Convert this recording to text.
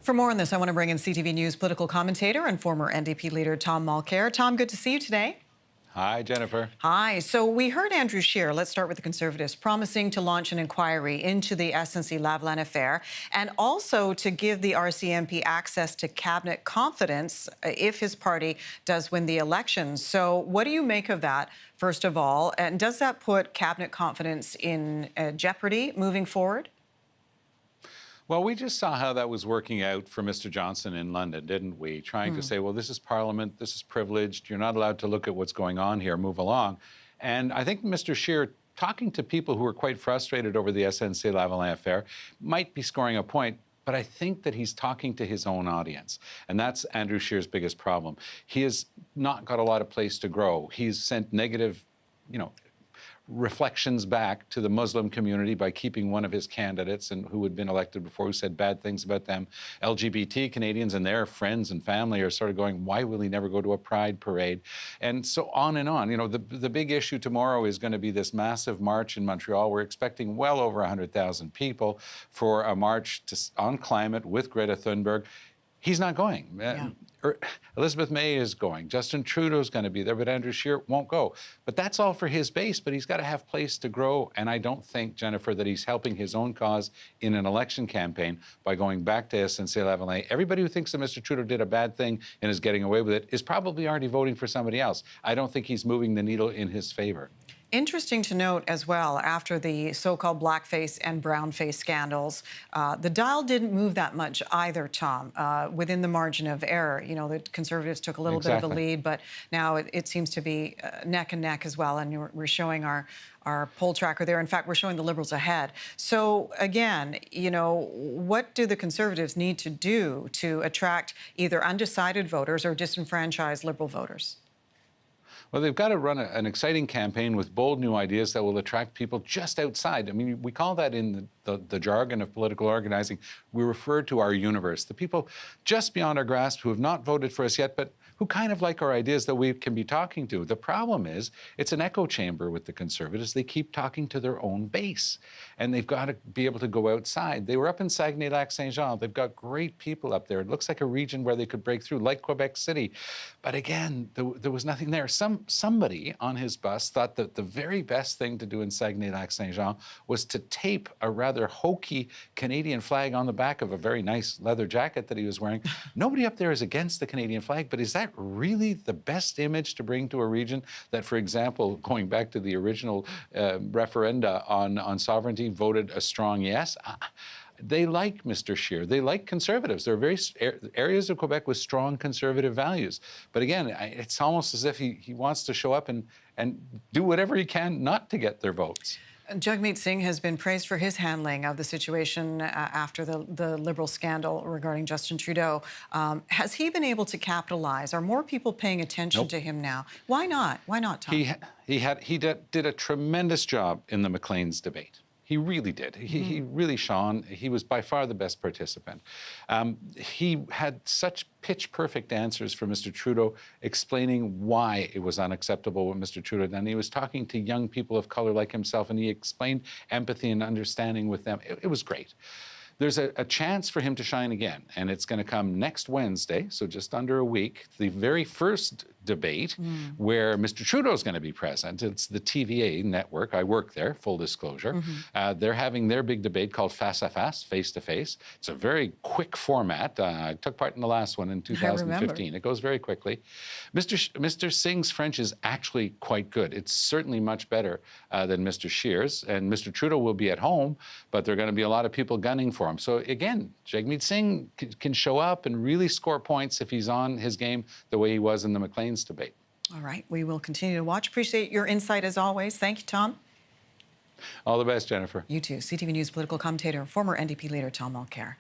For more on this, I want to bring in CTV News political commentator and former NDP leader Tom Mulcair. Tom, good to see you today. Hi, Jennifer. Hi. So we heard Andrew Scheer, let's start with the Conservatives, promising to launch an inquiry into the SNC-Lavalin affair and also to give the RCMP access to cabinet confidence if his party does win the election. So what do you make of that, first of all? And does that put cabinet confidence in jeopardy moving forward? Well, we just saw how that was working out for Mr. Johnson in London, didn't we? Trying to say, well, this is Parliament, this is privileged, you're not allowed to look at what's going on here, move along. And I think Mr. Scheer, talking to people who are quite frustrated over the SNC-Lavalin affair, might be scoring a point, but I think that he's talking to his own audience. And that's Andrew Scheer's biggest problem. He has not got a lot of place to grow. He's sent negative, reflections back to the Muslim community by keeping one of his candidates and who had been elected before, who said bad things about them. LGBT Canadians and their friends and family are sort of going, why will he never go to a pride parade? And so on and on. The big issue tomorrow is going to be this massive march in Montreal. We're expecting well over 100,000 people for a march on climate with Greta Thunberg. He's not going. Yeah. Elizabeth May is going. Justin Trudeau is going to be there, but Andrew Scheer won't go. But that's all for his base, but he's got to have place to grow. And I don't think, Jennifer, that he's helping his own cause in an election campaign by going back to SNC-Lavalin. Everybody who thinks that Mr. Trudeau did a bad thing and is getting away with it is probably already voting for somebody else. I don't think he's moving the needle in his favor. Interesting to note as well, after the so-called blackface and brownface scandals, the dial didn't move that much either, Tom, within the margin of error. The Conservatives took a little bit of a lead, but now it seems to be neck and neck as well, and we're showing our poll tracker there. In fact, we're showing the Liberals ahead. So again, what do the Conservatives need to do to attract either undecided voters or disenfranchised Liberal voters? Well, they've got to run an exciting campaign with bold new ideas that will attract people just outside. I mean, we call that in the jargon of political organizing, we refer to our universe, the people just beyond our grasp who have not voted for us yet, but who kind of like our ideas that we can be talking to. The problem is it's an echo chamber with the Conservatives. They keep talking to their own base, and they've got to be able to go outside. They were up in Saguenay-Lac-Saint-Jean. They've got great people up there. It looks like a region where they could break through, like Quebec City. But again, there was nothing there. Somebody on his bus thought that the very best thing to do in Saguenay-Lac-Saint-Jean was to tape a rather hokey Canadian flag on the back of a very nice leather jacket that he was wearing. Nobody up there is against the Canadian flag, but is that really the best image to bring to a region that, for example, going back to the original referenda on sovereignty, voted a strong yes? They like Mr. Scheer. They like Conservatives. There are various areas of Quebec with strong Conservative values. But again, it's almost as if he wants to show up and do whatever he can not to get their votes. Jagmeet Singh has been praised for his handling of the situation after the Liberal scandal regarding Justin Trudeau. Has he been able to capitalize? Are more people paying attention to him now? Why not? Why not, Tom? He did a tremendous job in the Maclean's debate. He really did. He really shone. He was by far the best participant. He had such pitch-perfect answers for Mr. Trudeau, explaining why it was unacceptable what Mr. Trudeau did. And he was talking to young people of color like himself, and he explained empathy and understanding with them. It was great. There's a chance for him to shine again, and it's going to come next Wednesday, so just under a week, the very first debate where Mr. Trudeau is going to be present. It's the TVA network. I work there, full disclosure. They're having their big debate called Face à Face, face-to-face. It's a very quick format. I took part in the last one in 2015. It goes very quickly. Mr. Singh's French is actually quite good. It's certainly much better than Mr. Scheer's, and Mr. Trudeau will be at home, but there are going to be a lot of people gunning for him. So again, Jagmeet Singh can show up and really score points if he's on his game the way he was in the Maclean's debate. All right, we will continue to watch. Appreciate your insight as always. Thank you, Tom. All the best, Jennifer. You too. CTV News political commentator, former NDP leader Tom Mulcair.